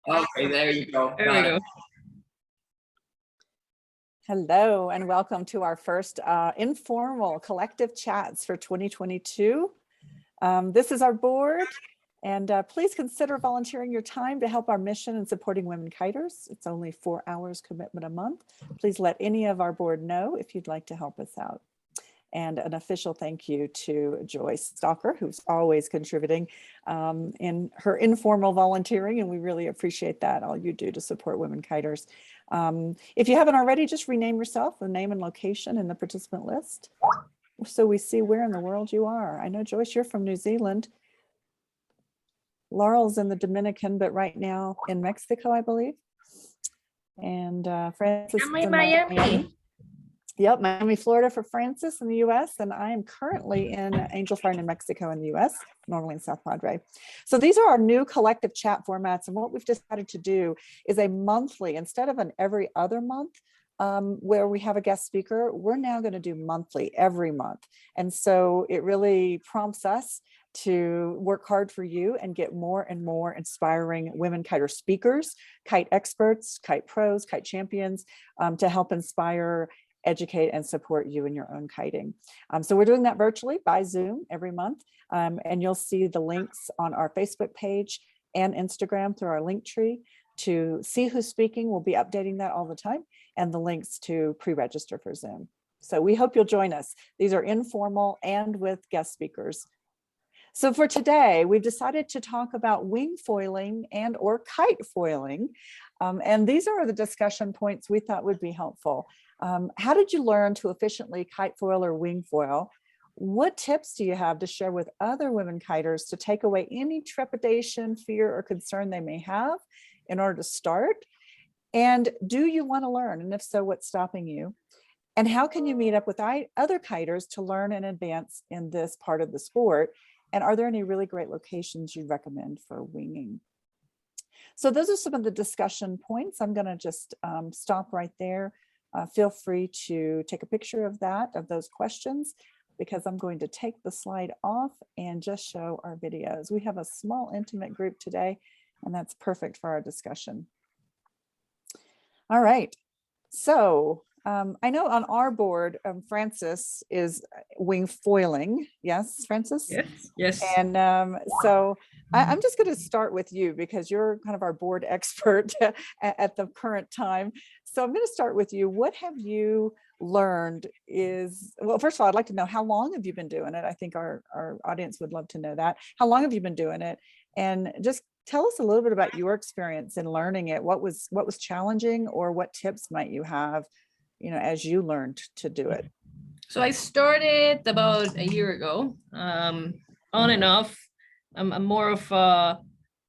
Okay, there you go. There we go. Hello, and welcome to our first informal collective chats for 2022. This is our board, and please consider volunteering your time to help our mission in supporting women kiters. It's only 4 hours commitment a month. Please let any of our board know if you'd like to help us out. And an official thank you to Joyce Stalker, who's always contributing in her informal volunteering, and we really appreciate that, all you do to support women kiters. If you haven't already, just rename yourself, the name and location in the participant list, so we see where in the world you are. I know, Joyce, you're from New Zealand. Laurel's in the Dominican, but right now in Mexico, I believe. And Francis is in Miami. Yep, Miami, Florida for Francis in the US, and I am currently in Angel Fire, New Mexico in the US, normally in South Padre. So these are our new collective chat formats, and what we've decided to do is a monthly, instead of an every other month, where we have a guest speaker, we're now going to do monthly, every month. And so it really prompts us to work hard for you and get more and more inspiring women kiter speakers, kite experts, kite pros, kite champions, to help inspire, educate, and support you in your own kiting. So we're doing that virtually by Zoom every month. And you'll see the links on our Facebook page and Instagram through our link tree to see who's speaking. We'll be updating that all the time, and the links to pre-register for Zoom. So we hope you'll join us. These are informal and with guest speakers. So for today, we've decided to talk about wing foiling and or kite foiling. And these are the discussion points we thought would be helpful. How did you learn to efficiently kite foil or wing foil? What tips do you have to share with other women kiters to take away any trepidation, fear, or concern they may have in order to start? And do you want to learn? And if so, what's stopping you? And how can you meet up with other kiters to learn and advance in this part of the sport? And are there any really great locations you'd recommend for winging? So those are some of the discussion points. I'm going to just stop right there. Feel free to take a picture of those questions, because I'm going to take the slide off and just show our videos. We have a small, intimate group today, and that's perfect for our discussion. All right. So I know on our board, Francis is wing foiling. Yes, Francis? Yes. Yes. And so I'm just going to start with you, because you're kind of our board expert at the current time. So I'm going to start with you. What have you learned well, first of all, I'd like to know, how long have you been doing it? I think our audience would love to know that. How long have you been doing it? And just tell us a little bit about your experience in learning it. What was challenging, or what tips might you have, as you learned to do it? So I started about a year ago, on and off. I'm more of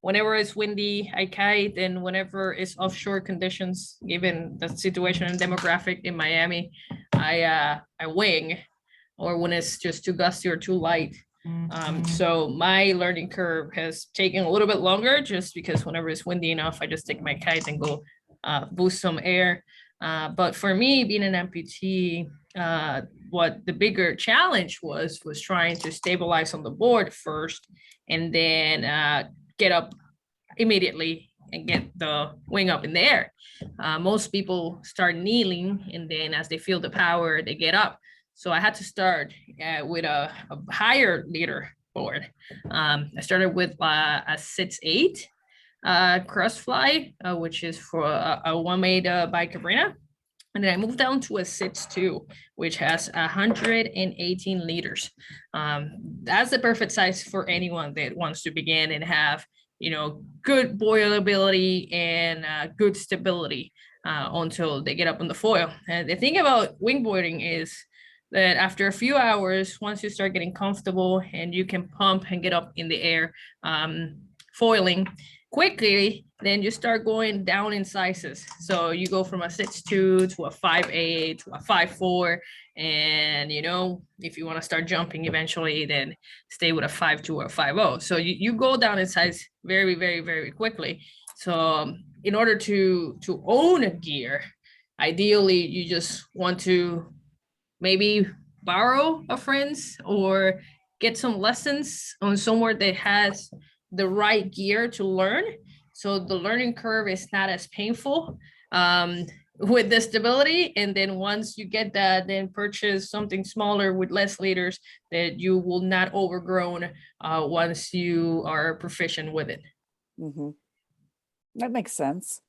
whenever it's windy, I kite, and whenever it's offshore conditions, given the situation and demographic in Miami, I wing, or when it's just too gusty or too light. So my learning curve has taken a little bit longer, just because whenever it's windy enough, I just take my kite and go boost some air. But for me, being an amputee, what the bigger challenge was trying to stabilize on the board first, and then get up immediately and get the wing up in the air. Most people start kneeling, and then as they feel the power, they get up. So I had to start with a higher leader board. I started with a 6'8" crossfly, which is for a one made by Cabrina. And then I moved down to a 6'2", which has 118 liters. That's the perfect size for anyone that wants to begin and have, good boilability and good stability until they get up on the foil. And the thing about wingboarding is that after a few hours, once you start getting comfortable and you can pump and get up in the air, foiling quickly, then you start going down in sizes. So you go from a 6'2" to a 5'8" to a 5'4", and if you want to start jumping eventually, then stay with a 5'2" or a 5'0". So you go down in size very, very, very quickly. So in order to own a gear, ideally you just want to maybe borrow a friend's or get some lessons on somewhere that has the right gear to learn, So the learning curve is not as painful with the stability. And then once you get that, then purchase something smaller with less leaders that you will not overgrown once you are proficient with it. That makes sense.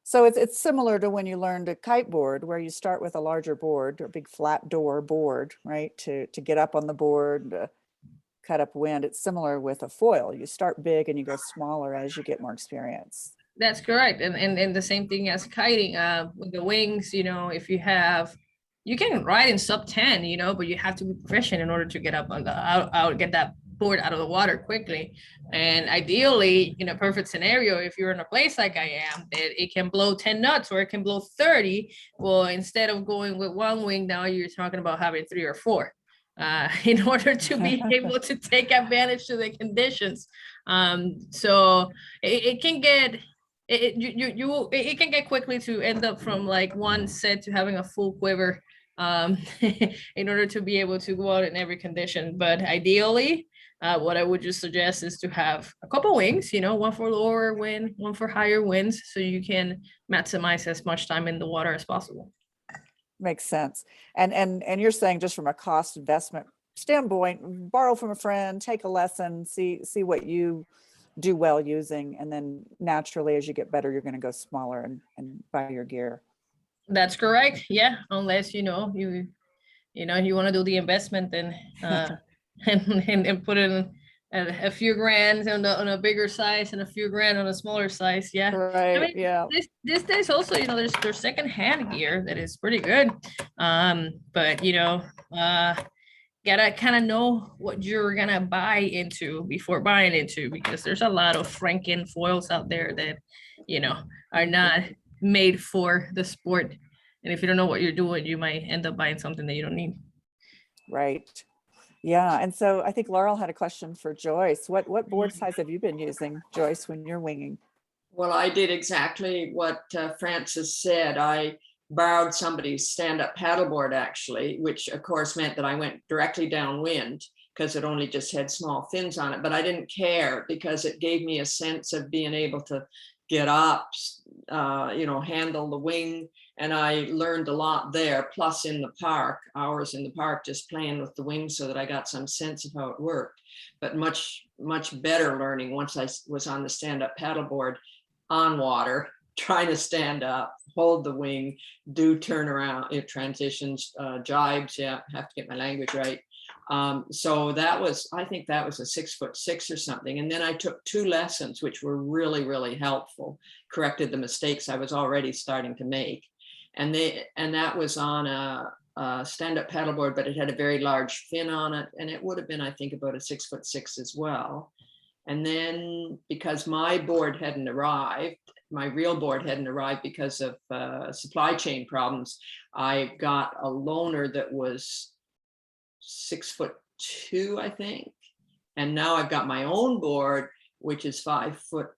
So it's similar to when you learned a kiteboard, where you start with a larger board or big flat door board, right? To get up on the board, cut up wind. It's similar with a foil. You start big and you go smaller as you get more experience. That's correct. And the same thing as kiting, with the wings, if you have, you can ride in sub 10, but you have to be proficient in order to get up on the out get that board out of the water quickly. And ideally, in a perfect scenario, if you're in a place like I am, that it can blow 10 knots or it can blow 30. Well, instead of going with one wing, now you're talking about having 3 or 4 in order to be able to take advantage of the conditions. So it can get it can get quickly to end up from like one set to having a full quiver in order to be able to go out in every condition. But ideally, what I would just suggest is to have a couple wings, one for lower wind, one for higher winds, so you can maximize as much time in the water as possible. Makes sense. And you're saying, just from a cost investment standpoint, borrow from a friend, take a lesson, see what you do well using, and then naturally, as you get better, you're going to go smaller and buy your gear. That's correct. Yeah, unless you want to do the investment, then and put in a few grand on a bigger size and a few grand on a smaller size. Yeah, right. I mean, yeah. These days also, there's secondhand gear that is pretty good. But gotta kind of know what you're gonna buy into before buying into, because there's a lot of Franken foils out there that are not made for the sport. And if you don't know what you're doing, you might end up buying something that you don't need. Right. Yeah. And so I think Laurel had a question for Joyce. What board size have you been using, Joyce, when you're winging? Well, I did exactly what Francis said. I borrowed somebody's stand-up paddleboard, actually, which of course meant that I went directly downwind because it only just had small fins on it. But I didn't care, because it gave me a sense of being able to get up, handle the wing. And I learned a lot there, plus in the park, hours in the park, just playing with the wings so that I got some sense of how it worked. But much, much better learning once I was on the stand-up paddleboard on water, trying to stand up, hold the wing, do turnaround, transitions, jibes. Yeah, have to get my language right. So I think that was a 6'6" or something. And then I took 2 lessons, which were really, really helpful, corrected the mistakes I was already starting to make. And that was on a stand-up paddleboard, but it had a very large fin on it. And it would have been, I think, about a 6'6" as well. And then, because my board hadn't arrived, my real board hadn't arrived because of supply chain problems, I got a loaner that was 6'2", I think. And now I've got my own board, which is 5'6".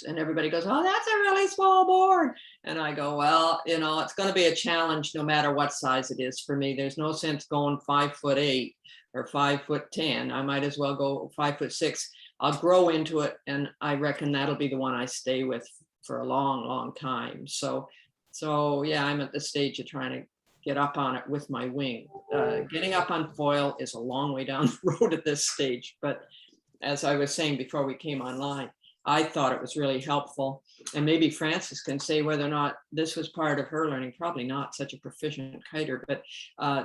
And everybody goes, "Oh, that's a really small board." And I go, well, it's going to be a challenge no matter what size it is for me. There's no sense going 5'8" or 5'10". I might as well go 5'6". I'll grow into it, and I reckon that'll be the one I stay with for a long, long time. So yeah, I'm at the stage of trying to get up on it with my wing. Getting up on foil is a long way down the road at this stage. But as I was saying before we came online, I thought it was really helpful. And maybe Frances can say whether or not this was part of her learning, probably not, such a proficient kiter, but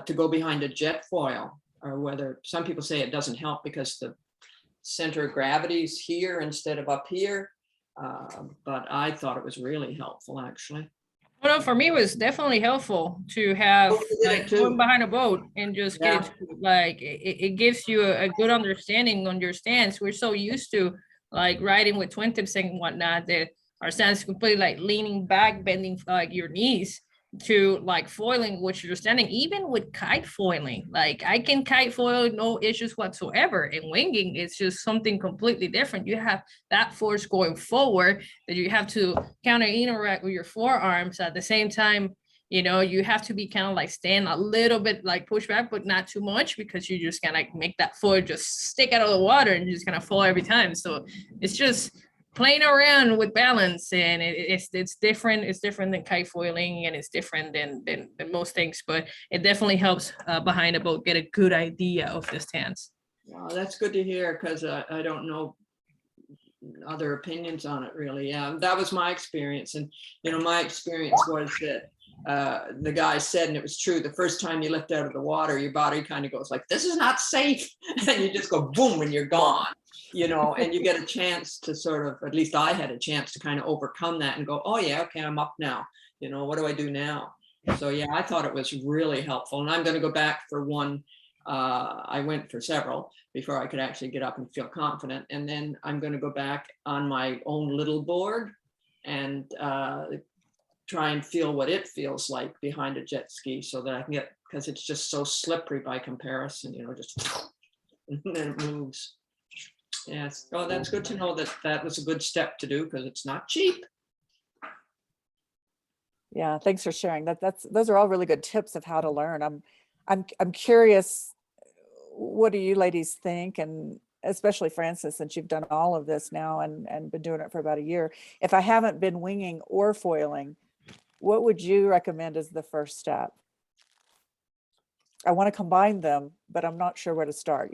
to go behind a jet foil, or whether some people say it doesn't help because the center of gravity is here instead of up here. But I thought it was really helpful, actually. Well, no, for me, it was definitely helpful to have going behind a boat and just get it, it gives you a good understanding on your stance. We're so used to like riding with twin tips and whatnot that our stance is completely like leaning back, bending like your knees, to like foiling, which you're standing. Even with kite foiling, like I can kite foil, no issues whatsoever. And winging, it's just something completely different. You have that force going forward that you have to counter interact with your forearms at the same time. You have to be kind of like stand a little bit like push back, but not too much, because you just kind of like make that foil just stick out of the water and you just kind of fall every time. So it's just playing around with balance, and it's different. It's different than kite foiling, and it's different than most things, but it definitely helps behind the boat get a good idea of the stance. Well, that's good to hear, because I don't know other opinions on it really. Yeah, that was my experience. And my experience was that the guy said, and it was true, the first time you lift out of the water, your body kind of goes like, this is not safe, and you just go boom and you're gone, and you get a chance to sort of, at least I had a chance to kind of overcome that and go, oh yeah, okay, I'm up now, what do I do now? So yeah, I thought it was really helpful, and I'm going to go back for one. I went for several before I could actually get up and feel confident. And then I'm going to go back on my own little board and try and feel what it feels like behind a jet ski, so that I can get, because it's just so slippery by comparison, just and then it moves. Yes. Oh, that's good to know that that was a good step to do, because it's not cheap. Yeah, thanks for sharing. Those are all really good tips of how to learn. I'm curious, what do you ladies think? And especially Frances, since you've done all of this now and been doing it for about a year. If I haven't been winging or foiling, what would you recommend as the first step? I want to combine them, but I'm not sure where to start.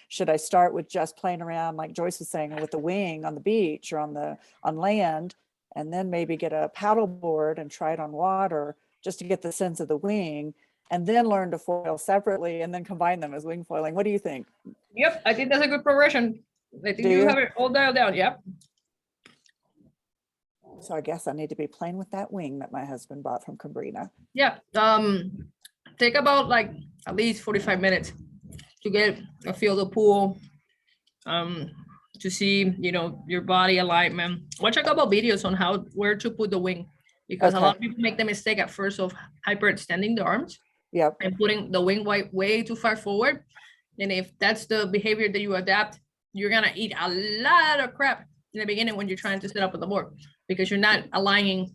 Should I start with just playing around, like Joyce was saying, with the wing on the beach or on land, and then maybe get a paddle board and try it on water just to get the sense of the wing, and then learn to foil separately and then combine them as wing foiling? What do you think? Yep, I think that's a good progression. I think Do you you? have it all dialed down. Yep. So I guess I need to be playing with that wing that my husband bought from Cabrina. Yeah. Take about like at least 45 minutes to get a feel of the pool, to see, your body alignment. Watch a couple videos on where to put the wing, because a lot of people make the mistake at first of hyperextending the arms. Yep. And putting the wing way too far forward. And if that's the behavior that you adapt, you're gonna eat a lot of crap in the beginning when you're trying to set up on the board, because you're not aligning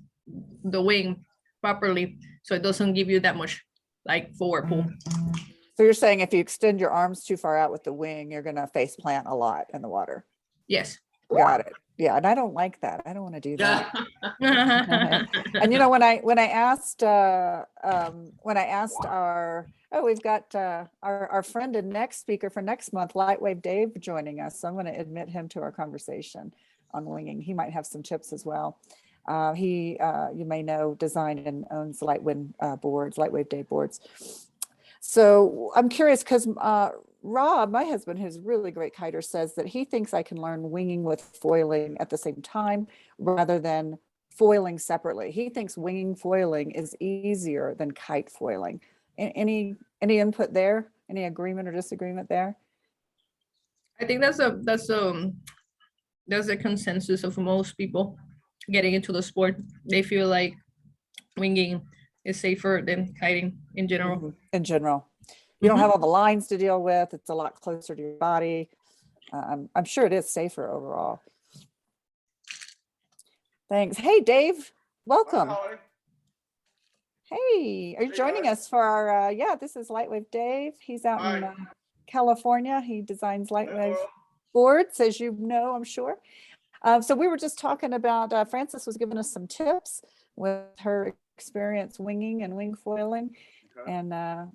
the wing properly, so it doesn't give you that much like forward pull. So you're saying if you extend your arms too far out with the wing, you're gonna face plant a lot in the water. Yes. Got it. Yeah, and I don't like that. I don't want to do that. Yeah. And when I asked we've got our friend and next speaker for next month, Lightwave Dave, joining us. So I'm going to admit him to our conversation on winging. He might have some tips as well. He, you may know, designed and owns Lightwave Dave boards. So I'm curious, because Rob, my husband, who's a really great kiter, says that he thinks I can learn winging with foiling at the same time rather than foiling separately. He thinks winging foiling is easier than kite foiling. Any input there? Any agreement or disagreement there? I think that's a consensus of most people getting into the sport. They feel like winging is safer than kiting in general. Mm-hmm. In general. You don't have all the lines to deal with. It's a lot closer to your body. I'm sure it is safer overall. Thanks. Hey, Dave, welcome. Hi, Hey, are you joining us for our, this is Lightwave Dave. He's out in California. He designs Lightwave boards, as you know, I'm sure. So we were just talking about, Frances was giving us some tips with her experience winging and wing foiling. Okay. And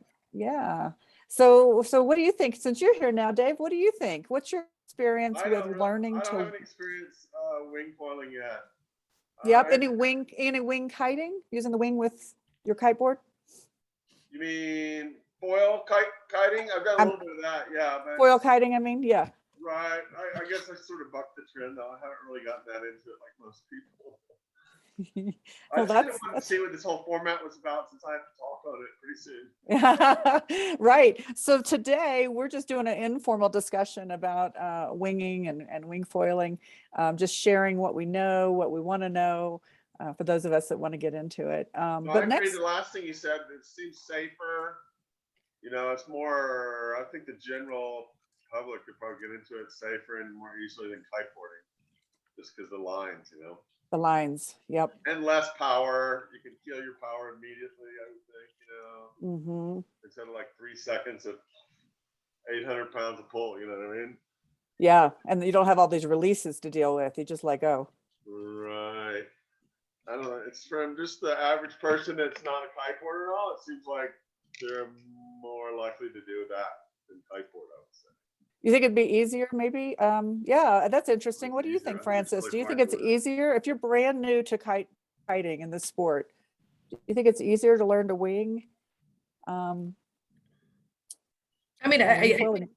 so what do you think? Since you're here now, Dave, what do you think? What's your experience with learning to? I don't have an experience wing foiling yet. Yep. Any wing kiting, using the wing with your kiteboard? You mean foil kiting? I've got a little bit of that, yeah. But, foil kiting, I mean, yeah. Right. I guess I sort of bucked the trend though. I haven't really gotten that into it like most people. Well, I just wanted to see what this whole format was about, since I have to talk on it pretty soon. Right. So today we're just doing an informal discussion about winging and wing foiling, just sharing what we know, what we want to know, for those of us that want to get into it. But I agree. The last thing you said, it seems safer. It's more, I think the general public could probably get into it safer and more easily than kiteboarding, just because the lines, The lines, yep. And less power. You can feel your power immediately, I would think, instead of like 3 seconds of 800 pounds of pull, you know what I mean? Yeah, and you don't have all these releases to deal with. You just let go. Right. I don't know. It's from just the average person that's not a kiteboarder at all. It seems like they're more likely to do that than kiteboard, I would say. You think it'd be easier, maybe? Yeah, that's interesting. It's What do you easier. think, I think it's Francis? really Do you think fun it's to it. easier if you're brand new to kiting in this sport? Do you think it's easier to learn to wing? I mean, and wingfoiling?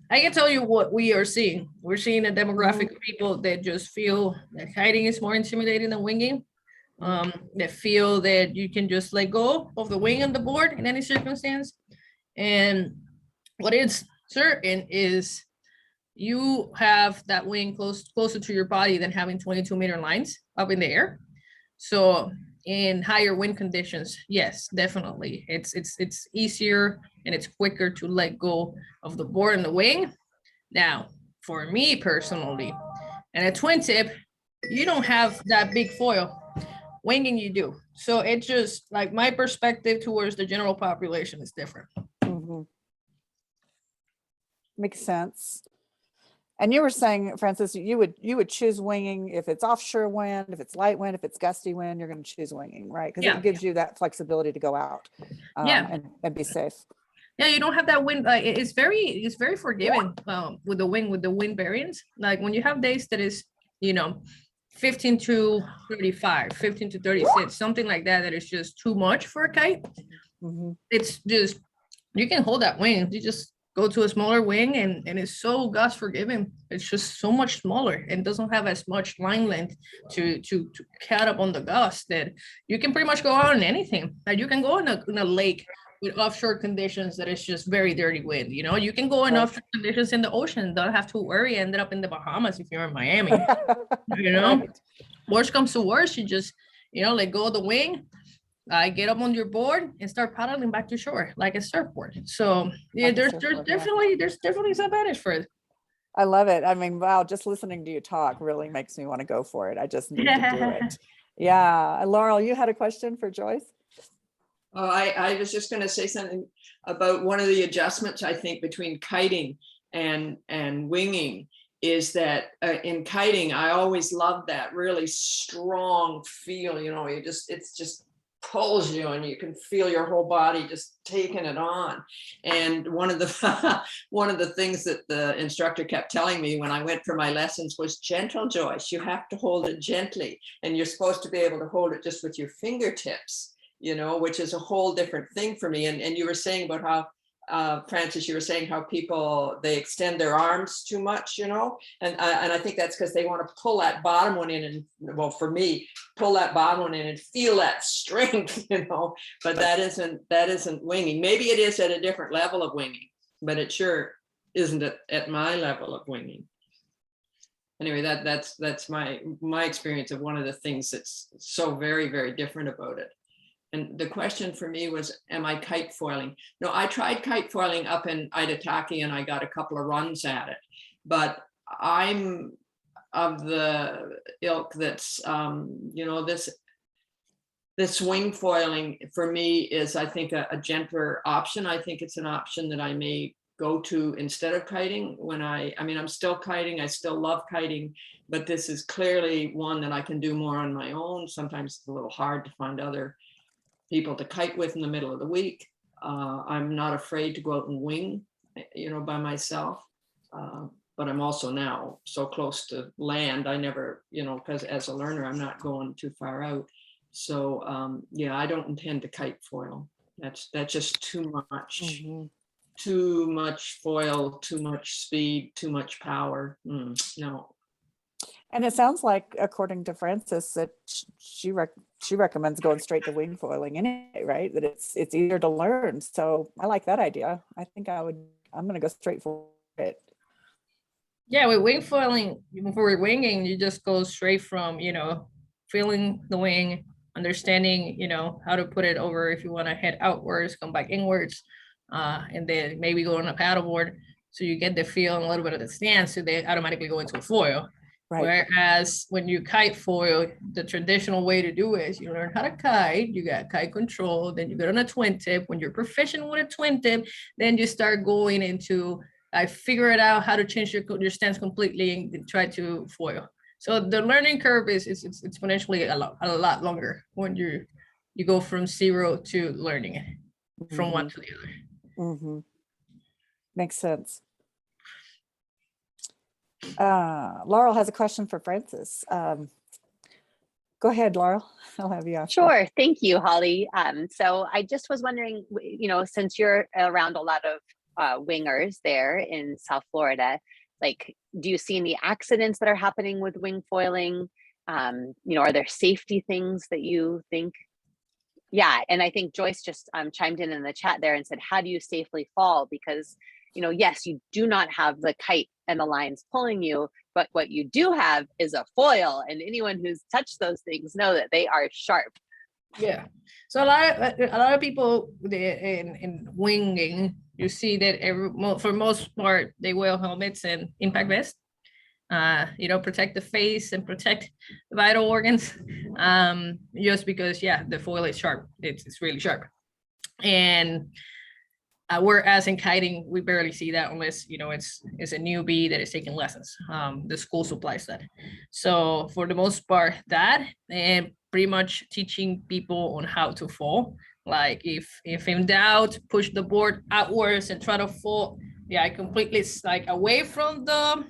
I can tell you what we are seeing. We're seeing a demographic of people that just feel that kiting is more intimidating than winging. That feel that you can just let go of the wing on the board in any circumstance. And what is certain is you have that wing closer to your body than having 22-meter lines up in the air. So in higher wind conditions, yes, definitely. It's easier and it's quicker to let go of the board and the wing. Now, for me personally, and a twin tip, you don't have that big foil. Winging you do. So it's just like my perspective towards the general population is different. Makes sense. And you were saying, Francis, you would choose winging if it's offshore wind, if it's light wind, if it's gusty wind, you're going to choose winging, right? Because it gives you that flexibility to go out and be safe. Yeah, you don't have that wind. It's very forgiving with the wind variance. Like when you have days that is, 15 to 35, 15 to 36, something like that, that is just too much for a kite. It's just, you can hold that wing. You just go to a smaller wing and it's so gust forgiving. It's just so much smaller and doesn't have as much line length to cut up on the gust that you can pretty much go out on anything. Like you can go in a lake with offshore conditions that is just very dirty wind. You can go in offshore conditions in the ocean, don't have to worry, ended up in the Bahamas if you're in Miami. Worst comes to worst, you just, let go of the wing, get up on your board and start paddling back to shore like a surfboard. So yeah, there's definitely some advantage for it. I love it. I mean, wow, just listening to you talk really makes me want to go for it. I just need to do it. Yeah. Laurel, you had a question for Joyce? Oh, I was just going to say something about one of the adjustments, I think, between kiting and winging is that in kiting, I always loved that really strong feel, it's just pulls you and you can feel your whole body just taking it on. And one of the things that the instructor kept telling me when I went for my lessons was, gentle, Joyce, you have to hold it gently. And you're supposed to be able to hold it just with your fingertips, which is a whole different thing for me. And you were saying about how, Francis, you were saying how people, they extend their arms too much, and I think that's because they want to pull that bottom one in and, well, for me, pull that bottom one in and feel that strength, but that isn't winging. Maybe it is at a different level of winging, but it sure isn't at my level of winging. Anyway, that's my experience of one of the things that's so very, very different about it. And the question for me was, am I kite foiling? No, I tried kite foiling up in Itataki and I got a couple of runs at it, but I'm of the ilk that's, this wing foiling for me is, I think, a gentler option. I think it's an option that I may go to instead of kiting when I'm still kiting. I still love kiting, but this is clearly one that I can do more on my own. Sometimes it's a little hard to find other people to kite with in the middle of the week. I'm not afraid to go out and wing, by myself. But I'm also now so close to land. I never, because as a learner, I'm not going too far out. So yeah, I don't intend to kite foil. That's just too much, too much foil, too much speed, too much power. No. And it sounds like, according to Francis, that she recommends going straight to wing foiling anyway, right? That it's easier to learn. So I like that idea. I think I'm going to go straight for it. Yeah, with wing foiling, for winging, you just go straight from, feeling the wing, understanding, how to put it over if you want to head outwards, come back inwards, and then maybe go on a paddleboard. So you get the feel and a little bit of the stance, so they automatically go into a foil. Right. Whereas when you kite foil, the traditional way to do it is you learn how to kite, you got kite control, then you get on a twin tip. When you're proficient with a twin tip, then you start going into I figure it out how to change your stance completely and try to foil. So the learning curve is it's exponentially a lot longer when you go from 0 to learning it from one to the other. Mm-hmm. Makes sense. Laurel has a question for Francis. Go ahead, Laurel. I'll have you ask. Sure. Thank you, Holly. So I just was wondering, since you're around a lot of wingers there in South Florida, like, do you see any accidents that are happening with wing foiling? Are there safety things that you think? Yeah, and I think Joyce just chimed in the chat there and said, how do you safely fall? Because, yes, you do not have the kite and the lines pulling you, but what you do have is a foil, and anyone who's touched those things know that they are sharp. Yeah. So a lot of people in winging, you see that for most part they wear helmets and impact vests. Protect the face and protect vital organs. Just because, the foil is sharp. It's really sharp. And whereas in kiting, we barely see that unless, it's a newbie that is taking lessons. The school supplies that. So for the most part, that, and pretty much teaching people on how to fall. Like if in doubt, push the board outwards and try to fall. Yeah, completely like away from the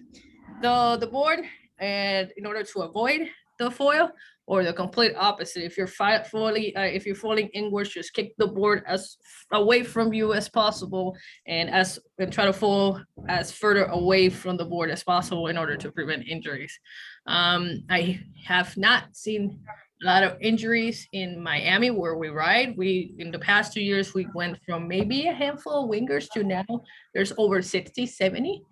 board, and in order to avoid the foil, or the complete opposite. If you're falling inwards, just kick the board as away from you as possible, and try to fall as further away from the board as possible in order to prevent injuries. I have not seen a lot of injuries in Miami where we ride. In the past 2 years, we went from maybe a handful of wingers to now there's over 60, 70.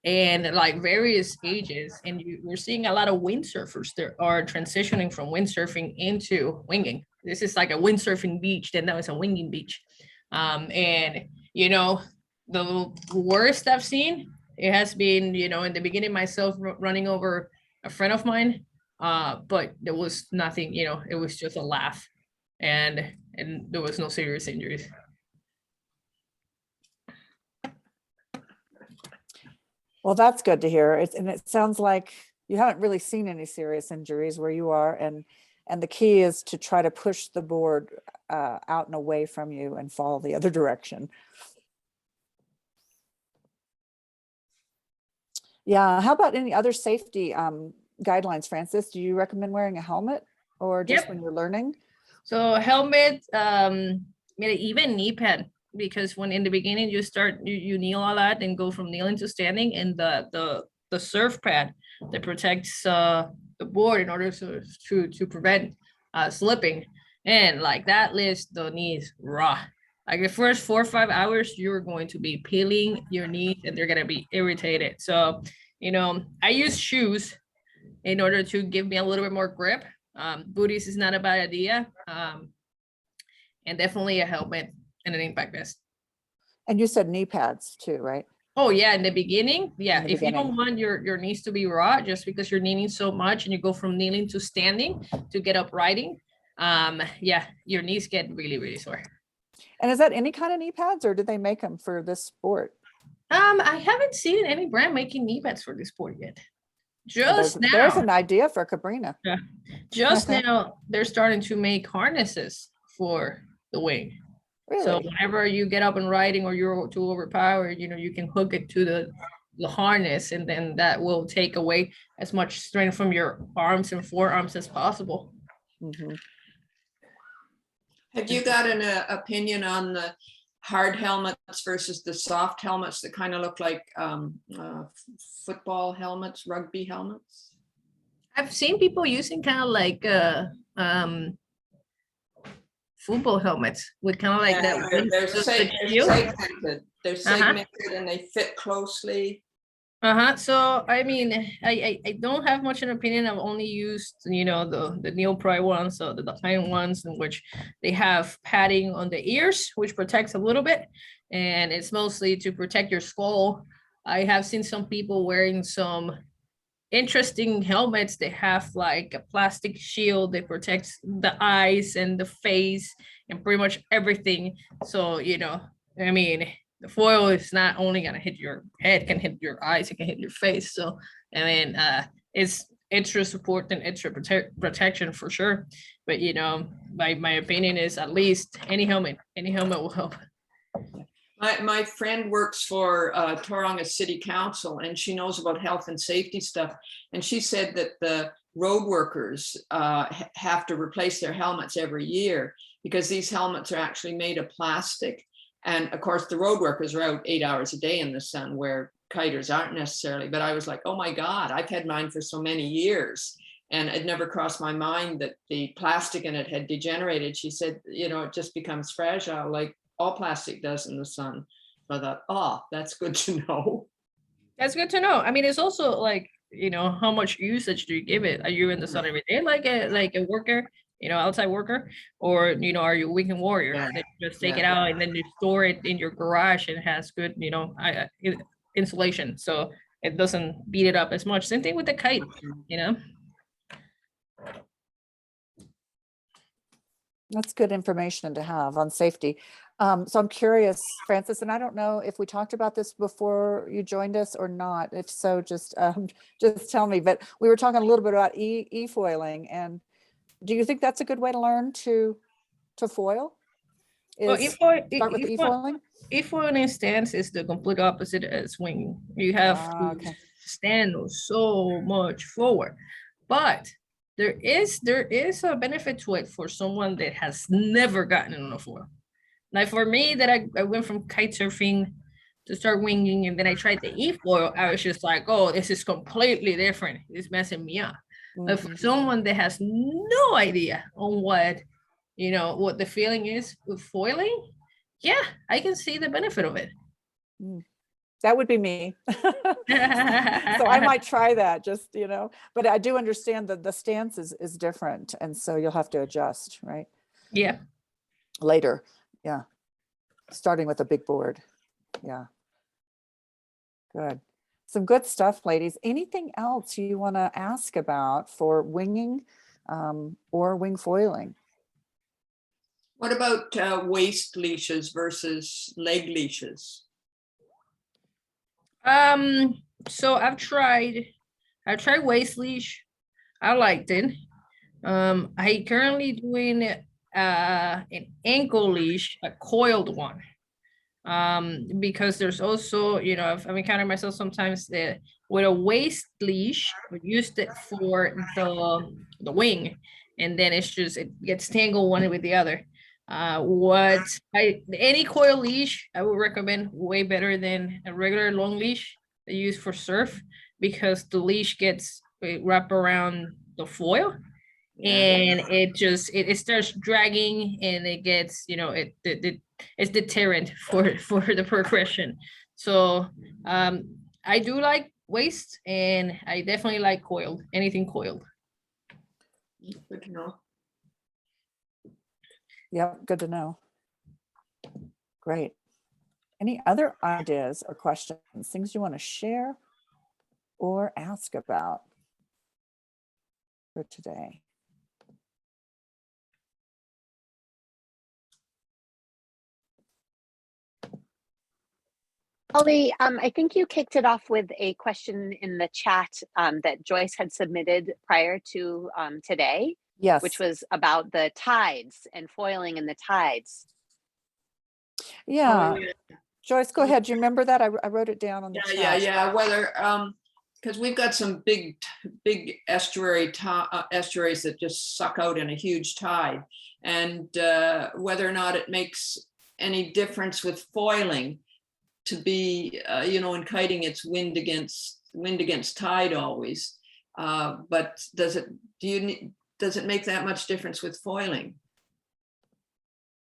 And like various ages, and we're seeing a lot of windsurfers that are transitioning from windsurfing into winging. This is like a windsurfing beach, then now it's a winging beach. And the worst I've seen, it has been, in the beginning myself running over a friend of mine, but there was nothing, it was just a laugh, and there was no serious injuries. Well, that's good to hear. And it sounds like you haven't really seen any serious injuries where you are, and the key is to try to push the board out and away from you and fall the other direction. Yeah. How about any other safety guidelines, Francis? Do you recommend wearing a helmet, or just when you're learning? So helmet, even knee pad. Because when in the beginning you kneel a lot and go from kneeling to standing, and the surf pad that protects the board in order to prevent slipping, and like that leaves the knees raw. Like the first 4 or 5 hours, you're going to be peeling your knees and they're gonna be irritated. So I use shoes in order to give me a little bit more grip. Booties is not a bad idea, and definitely a helmet and an impact vest. And you said knee pads too, right? Oh yeah, in the beginning. Yeah, if you beginning. don't want your knees to be raw, just because you're kneeling so much and you go from kneeling to standing to get up riding, your knees get really, really sore. And is that any kind of knee pads, or did they make them for this sport? I haven't seen any brand making knee pads for this sport yet. Just now. There's an idea for Cabrina. Yeah. Just now they're starting to make harnesses for the wing. Really? So whenever you get up and riding, or you're too overpowered, you can hook it to the harness, and then that will take away as much strength from your arms and forearms as possible. Mm-hmm. Have you got an opinion on the hard helmets versus the soft helmets that kind of look like football helmets, rugby helmets? I've seen people using kind of like football helmets with kind of like that. They're segmented. They're segmented and they fit closely. So I mean, I don't have much an opinion. I've only used the neoprene ones, so the design ones, in which they have padding on the ears, which protects a little bit, and it's mostly to protect your skull. I have seen some people wearing some interesting helmets. They have like a plastic shield that protects the eyes and the face and pretty much everything. So I mean, the foil is not only gonna hit your head, can hit your eyes, it can hit your face. So I mean, it's extra support and extra protection for sure. But you know, my opinion is at least any helmet will help. My friend works for Tauranga City Council, and she knows about health and safety stuff. And she said that the road workers have to replace their helmets every year because these helmets are actually made of plastic. And of course, the road workers are out 8 hours a day in the sun, where kiters aren't necessarily. But I was like, oh my God, I've had mine for so many years. And it never crossed my mind that the plastic in it had degenerated. She said, you know, it just becomes fragile, like all plastic does in the sun. So I thought, oh, that's good to know. That's good to know. I mean, it's also like, you know, how much usage do you give it? Are you in the sun every day like a worker, you know, outside worker, or you know, are you a weekend warrior? Yeah. That you just take it Yeah. out and then you store it in your garage and it has good, you know, insulation, so it doesn't beat it up as much. Same thing with the kite, you know. That's good information to have on safety. So I'm curious, Francis, and I don't know if we talked about this before you joined us or not. If so, just tell me. But we were talking a little bit about e-foiling, and do you think that's a good way to learn to foil? Well, Start with the e-foiling? E-foiling stance is the complete opposite as swinging. You have to Okay. stand so much forward, but there is a benefit to it for someone that has never gotten on a foil. Like for me, that I went from kite surfing to start winging, and then I tried the e-foil. I was just like, oh, this is completely different. It's messing me up. But for someone that has no idea on what, you know, what the feeling is with foiling, yeah, I can see the benefit of it. That would be me. So I might try that, just, you know, but I do understand that the stance is different. And so you'll have to adjust, right? Yeah. Later. Yeah. Starting with a big board. Yeah. Good. Some good stuff, ladies. Anything else you want to ask about for winging or wing foiling? What about waist leashes versus leg leashes? So I've tried waist leash. I liked it. I currently doing an ankle leash, a coiled one. Because there's also, you know, I've encountered myself sometimes that with a waist leash, we used it for the wing, and then it's just, it gets tangled one with the other. Any coil leash I would recommend way better than a regular long leash they use for surf, because the leash gets wrapped around the foil. And it just it starts dragging, and it gets, you know, it's deterrent for the progression. So I do like waist, and I definitely like coiled, anything coiled. Good to know. Yep, good to know. Great. Any other ideas or questions, things you want to share or ask about for today? Holly, I think you kicked it off with a question in the chat that Joyce had submitted prior to today. Yes. Which was about the tides and foiling in the tides. Yeah. Joyce, go ahead. Do you remember that? I wrote it down on the chat. Yeah. Whether, because we've got some big estuaries that just suck out in a huge tide, and whether or not it makes any difference with foiling to be, you know, in kiting, it's wind against tide always. But does it make that much difference with foiling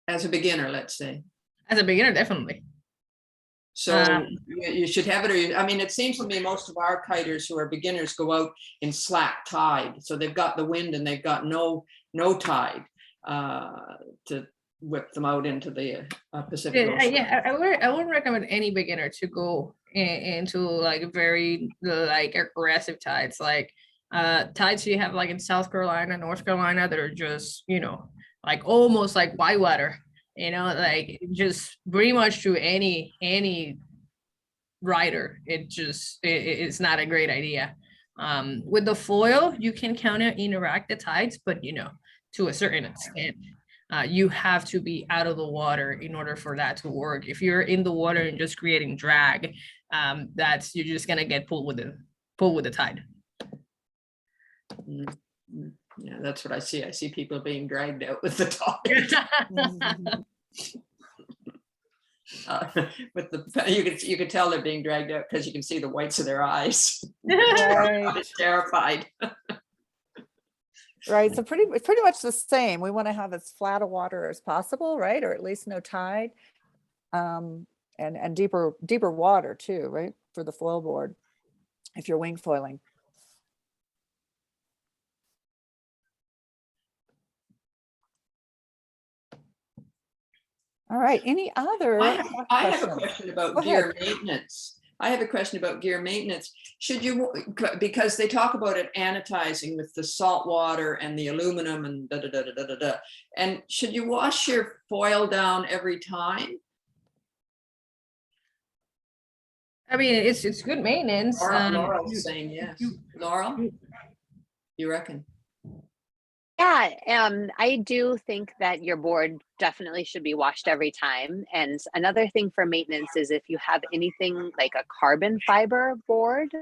as a beginner, let's say? As a beginner, definitely. So you should have it, or I mean, it seems to me most of our kiters who are beginners go out in slack tide, so they've got the wind and they've got no tide to whip them out into the Pacific Ocean. Yeah, I wouldn't recommend any beginner to go into like very like aggressive tides, like tides you have like in South Carolina, North Carolina, that are just, you know, like almost like whitewater. you know, like just pretty much to any rider, it's not a great idea. With the foil, you can kind of interact the tides, but you know, to a certain extent. You have to be out of the water in order for that to work. If you're in the water and just creating drag, you're just gonna get pulled with the tide. Mm, mm. Yeah, that's what I see. I see people being dragged out with the dog. With the you can tell they're being dragged out because you can see the whites of their eyes. Right. They're terrified. Right. So it's pretty much the same. We want to have as flat a water as possible, right? Or at least no tide. And deeper water too, right? For the foil board, if you're wing foiling. All right. Any other? I have a questions? question about Go gear maintenance. I have a question about gear maintenance. Should you, because they talk about it anodizing with the salt water and the aluminum and da da da da da da da. And should you wash your foil down every time? I mean, it's good maintenance. Laurel's saying yes. Laurel, you reckon? Yeah, I do think that your board definitely should be washed every time. And another thing for maintenance is if you have anything like a carbon fiber board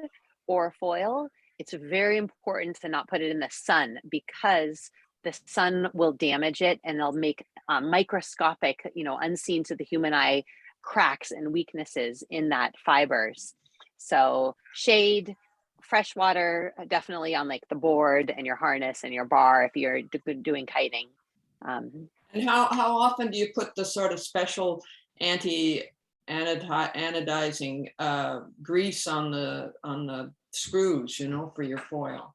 or foil, it's very important to not put it in the sun because the sun will damage it and they'll make microscopic, you know, unseen to the human eye cracks and weaknesses in that fibers. So shade, fresh water, definitely on like the board and your harness and your bar if you're doing kiting. And how often do you put the sort of special anodizing grease on the screws, you know, for your foil?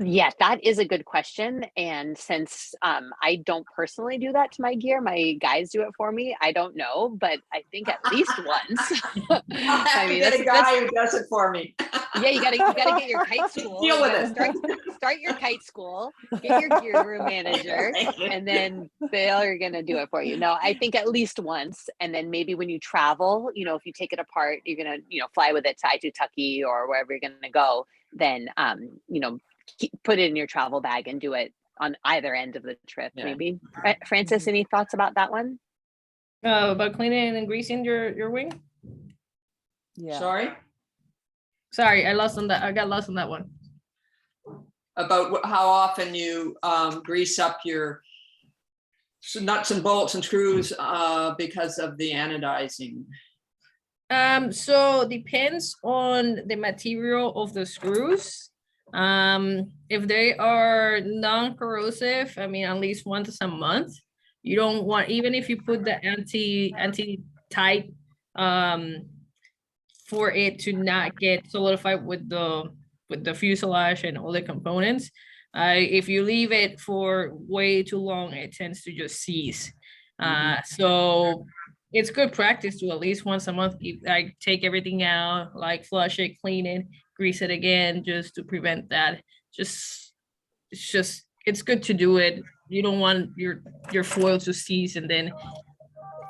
Yes, that is a good question. And since I don't personally do that to my gear, my guys do it for me. I don't know, but I think at least once. I'll have to get a guy who does it for me. Yeah, you gotta get your kite school. Deal with it. Start your kite school. Get your gear room manager, and then they're gonna do it for you. No, I think at least once, and then maybe when you travel, you know, if you take it apart, you're gonna, you know, fly with it to Aitutaki or wherever you're gonna go. Then, you know, put it in your travel bag and do it on either end of the trip. Yeah. Maybe. Francis, any thoughts about that one? About cleaning and greasing your wing. Yeah. Sorry, I got lost on that one. About how often you grease up your nuts and bolts and screws because of the anodizing. So depends on the material of the screws. If they are non-corrosive, I mean, at least once a month. You don't want, even if you put the anti-tight for it to not get solidified with the fuselage and all the components. If you leave it for way too long, it tends to just seize. So it's good practice to at least once a month, like take everything out, like flush it, clean it, grease it again, just to prevent that. It's good to do it. You don't want your foil to seize, and then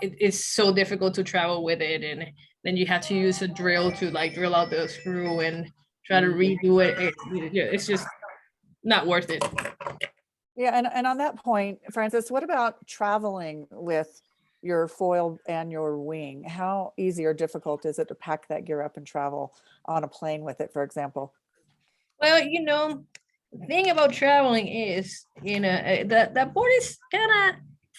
it's so difficult to travel with it, and then you have to use a drill to like drill out the screw and try to redo it. It's just not worth it. Yeah, and on that point, Francis, what about traveling with your foil and your wing? How easy or difficult is it to pack that gear up and travel on a plane with it, for example? Well, you know, the thing about traveling is, you know, that board is kind of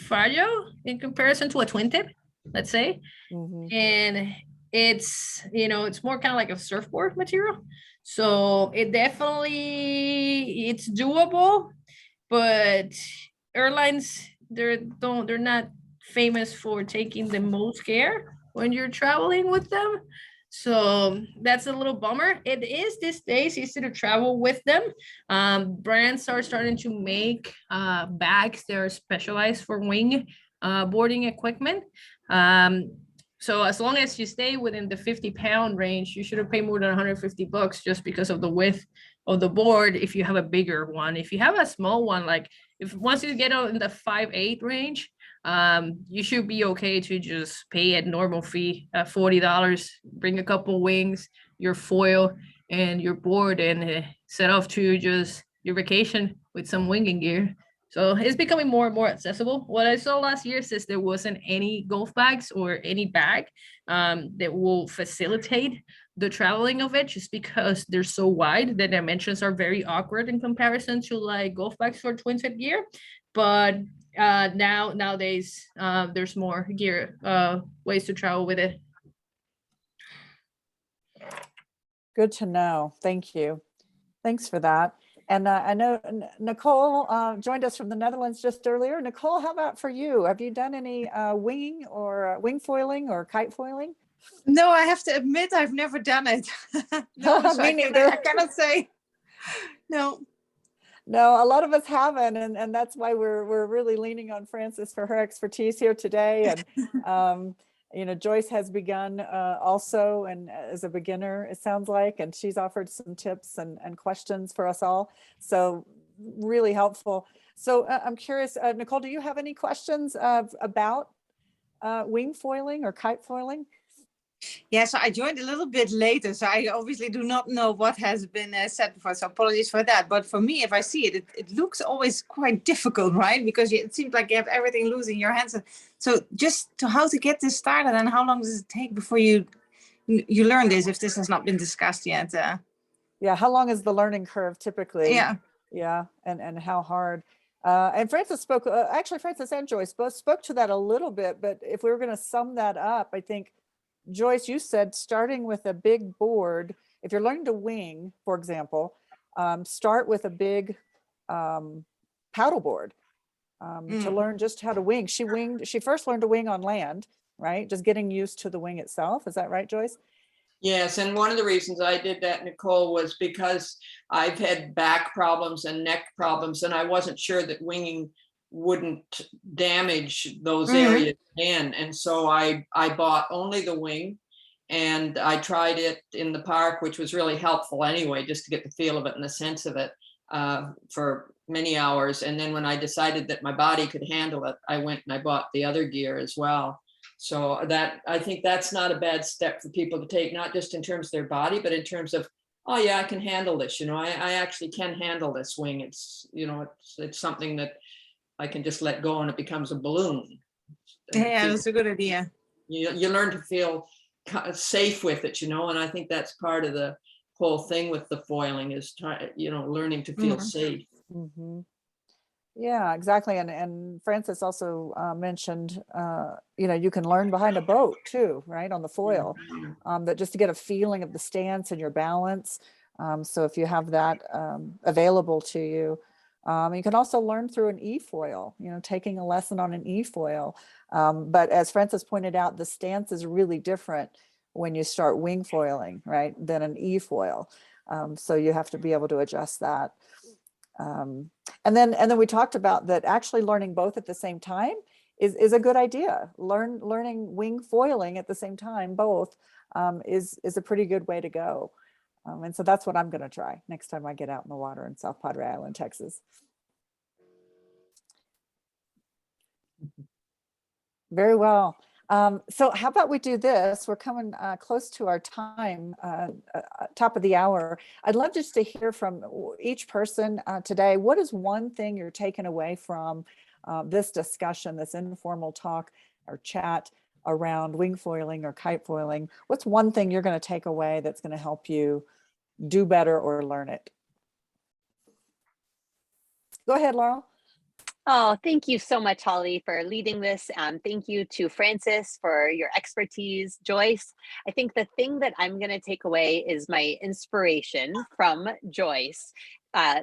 fragile in comparison to a twin tip, let's say. And it's, you know, it's more kind of like a surfboard material. So it's doable, but airlines, they're not famous for taking the most care when you're traveling with them. So that's a little bummer. It is these days easy to travel with them. Brands are starting to make bags that are specialized for wing boarding equipment. So as long as you stay within the 50-pound range, you shouldn't pay more than $150 just because of the width of the board. If you have a bigger one, if you have a small one, like once you get out in the 5'8" range, you should be okay to just pay a normal fee at $40, bring a couple wings, your foil, and your board, and set off to just your vacation with some winging gear. So it's becoming more and more accessible. What I saw last year says there wasn't any golf bags or any bag that will facilitate the traveling of it, just because they're so wide. The dimensions are very awkward in comparison to like golf bags for twin set gear. But nowadays there's more gear ways to travel with it. Good to know. Thank you. Thanks for that. And I know Nicole joined us from the Netherlands just earlier. Nicole, how about for you? Have you done any winging or wing foiling or kite foiling? No, I have to admit I've never done it. No, so Me I cannot say. No. No, a lot of us haven't, and that's why we're really leaning on Frances for her expertise here today. And you know, Joyce has begun also, and as a beginner, it sounds like, and she's offered some tips and questions for us all. So really helpful. So I'm curious, Nicole, do you have any questions about wing foiling or kite foiling? Yeah, so I joined a little bit later, so I obviously do not know what has been said before, so apologies for that. But for me, if I see it, it looks always quite difficult, right? Because it seems like you have everything loose in your hands. So just to how to get this started, and how long does it take before you learn this, if this has not been discussed yet? Yeah, how long is the learning curve typically? Yeah. Yeah, and how hard? And Frances spoke, actually Frances and Joyce both spoke to that a little bit, but if we were going to sum that up, I think, Joyce, you said starting with a big board, if you're learning to wing, for example, start with a big paddle board to learn just how to wing. She first learned to wing on land, right? Just getting used to the wing itself. Is that right, Joyce? Yes, and one of the reasons I did that, Nicole, was because I've had back problems and neck problems, and I wasn't sure that winging wouldn't damage those areas in. And so I bought only the wing, and I tried it in the park, which was really helpful anyway, just to get the feel of it and the sense of it for many hours. And then when I decided that my body could handle it, I went and I bought the other gear as well. So that, I think that's not a bad step for people to take, not just in terms of their body, but in terms of, oh yeah, I can handle this. You know, I actually can handle this wing. It's, you know, it's something that I can just let go and it becomes a balloon. Yeah, that's a good idea. You learn to feel safe with it, you know, and I think that's part of the whole thing with the foiling is, learning to feel safe. Mm-hmm. Yeah, exactly. And Frances also mentioned, you can learn behind a boat too, right? On the foil, that just to get a feeling of the stance and your balance. So if you have that available to you, you can also learn through an e-foil, taking a lesson on an e-foil. But as Frances pointed out, the stance is really different when you start wing foiling, right, than an e-foil. So you have to be able to adjust that. And then we talked about that actually learning both at the same time is a good idea. Learning wing foiling at the same time, both, is a pretty good way to go. And so that's what I'm going to try next time I get out in the water in South Padre Island, Texas. Very well. So how about we do this? We're coming close to our time, top of the hour. I'd love just to hear from each person today. What is one thing you're taking away from this discussion, this informal talk or chat around wing foiling or kite foiling? What's one thing you're going to take away that's going to help you do better or learn it? Go ahead, Laurel. Oh, thank you so much, Holly, for leading this. Thank you to Frances for your expertise. Joyce, I think the thing that I'm going to take away is my inspiration from Joyce.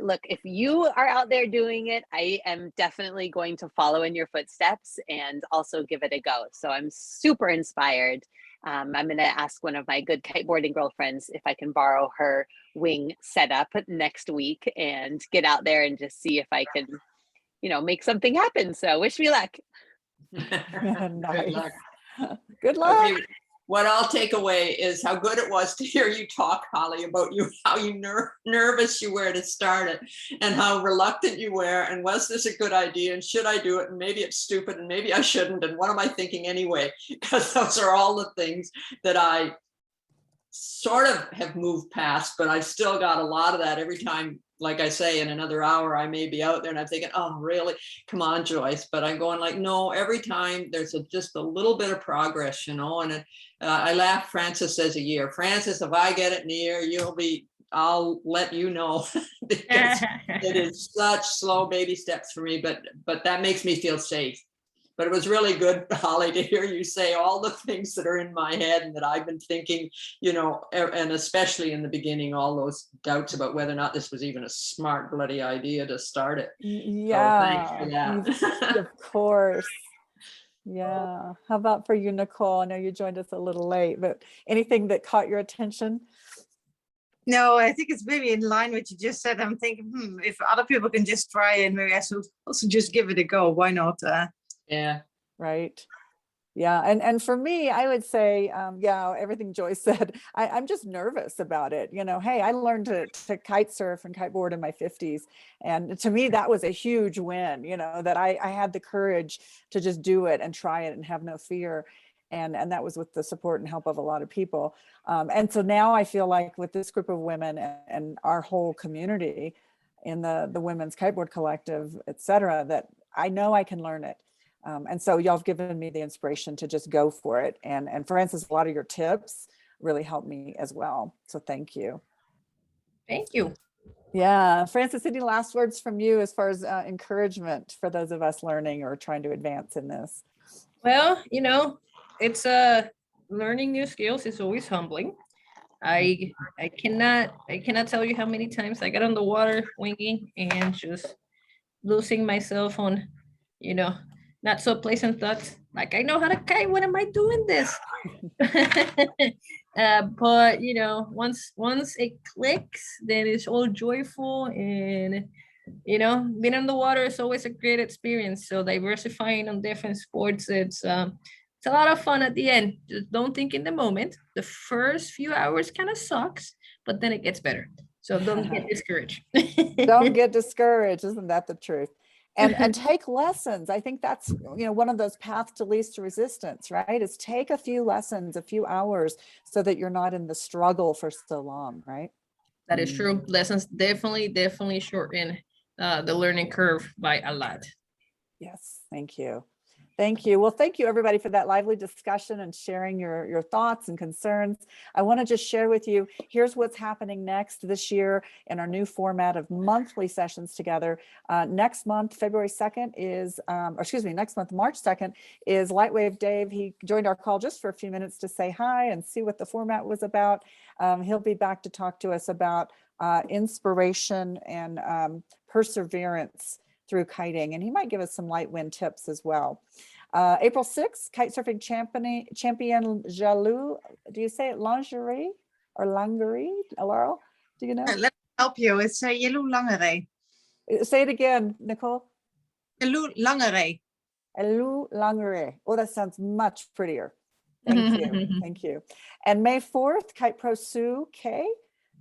Look, if you are out there doing it, I am definitely going to follow in your footsteps and also give it a go. So I'm super inspired. I'm going to ask one of my good kiteboarding girlfriends if I can borrow her wing setup next week and get out there and just see if I can make something happen. So wish me luck. Nice. Good luck. Good luck. what I'll take away is how good it was to hear you talk, Holly, about how nervous you were to start it, and how reluctant you were, and was this a good idea, and should I do it, and maybe it's stupid, and maybe I shouldn't, and what am I thinking anyway? Because those are all the things that I sort of have moved past, but I still got a lot of that every time. Like I say, in another hour, I may be out there and I'm thinking, oh, really? Come on, Joyce. But I'm going like, no, every time there's just a little bit of progress, you know. And I laugh. Francis says a year. Francis, if I get it in a year, I'll let you know. Because it is such slow baby steps for me, but that makes me feel safe. But it was really good, Holly, to hear you say all the things that are in my head and that I've been thinking, you know, and especially in the beginning, all those doubts about whether or not this was even a smart bloody idea to start it. Yeah, So thanks for that. of course. Yeah. How about for you, Nicole? I know you joined us a little late, but anything that caught your attention? No, I think it's maybe in line with what you just said. I'm thinking, if other people can just try it, maybe I should also just give it a go. Why not? Yeah. Right. Yeah. And for me, I would say, yeah, everything Joyce said, I'm just nervous about it. You know, hey, I learned to kite surf and kiteboard in my 50s. And to me, that was a huge win, you know, that I had the courage to just do it and try it and have no fear. And that was with the support and help of a lot of people. And so now I feel like with this group of women and our whole community in the Women's Kiteboard Collective, et cetera, that I know I can learn it. And so y'all have given me the inspiration to just go for it. And Francis, a lot of your tips really helped me as well. So thank you. Thank you. Yeah. Francis, any last words from you as far as encouragement for those of us learning or trying to advance in this? Well, you know, it's learning new skills is always humbling. I cannot tell you how many times I got on the water winging and just losing myself on, you know, not so pleasant thoughts like, I know how to kite, what am I doing this? But you know, once it clicks, then it's all joyful, and you know, being on the water is always a great experience. So diversifying on different sports, it's a lot of fun at the end. Just don't think in the moment. The first few hours kind of sucks, but then it gets better. So don't get discouraged. Don't get discouraged. Isn't that the truth? And take lessons. I think that's, you know, one of those paths to least resistance, right? Is take a few lessons, a few hours, so that you're not in the struggle for so long, right? That is true. Lessons definitely shorten the learning curve by a lot. Yes, thank you. Thank you. Well, thank you everybody for that lively discussion and sharing your thoughts and concerns. I want to just share with you, here's what's happening next this year in our new format of monthly sessions together. Next month, February 2nd is, next month, March 2nd is Lightwave Dave. He joined our call just for a few minutes to say hi and see what the format was about. He'll be back to talk to us about inspiration and perseverance through kiting, and he might give us some light wind tips as well. April 6th, kite surfing champion Jalou. Do you say it lingerie or lingerie, Laurel? Do you know? Let me help you. It's Jelou Langere. Say it again, Nicole. Jelou Langere. Jelou Langere. Oh, that sounds much prettier. Thank you. Thank you. And May 4th, Kite Pro Sue K.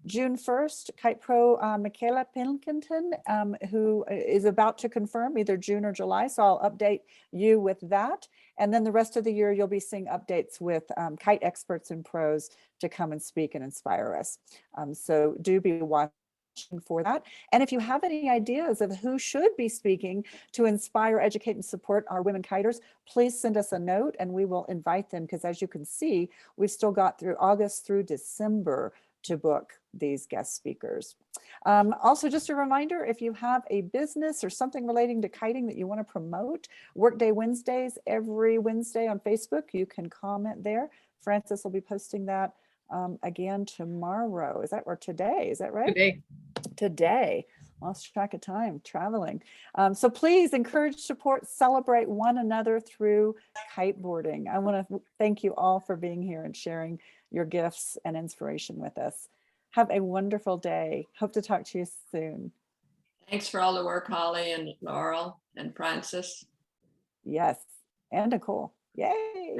June 1st, Kite Pro Michaela Pilkington, who is about to confirm either June or July. So I'll update you with that. And then the rest of the year, you'll be seeing updates with kite experts and pros to come and speak and inspire us. So do be watching for that. And if you have any ideas of who should be speaking to inspire, educate, and support our women kiters, please send us a note and we will invite them, because as you can see, we've still got through August through December to book these guest speakers. Also, just a reminder, if you have a business or something relating to kiting that you want to promote, Workday Wednesdays every Wednesday on Facebook, you can comment there. Francis will be posting that again tomorrow. Is that, or today? Is that right? Today. Lost track of time traveling. So please encourage, support, celebrate one another through kiteboarding. I want to thank you all for being here and sharing your gifts and inspiration with us. Have a wonderful day. Hope to talk to you soon. Thanks for all the work, Holly and Laurel and Francis. Yes, and Nicole. Yay.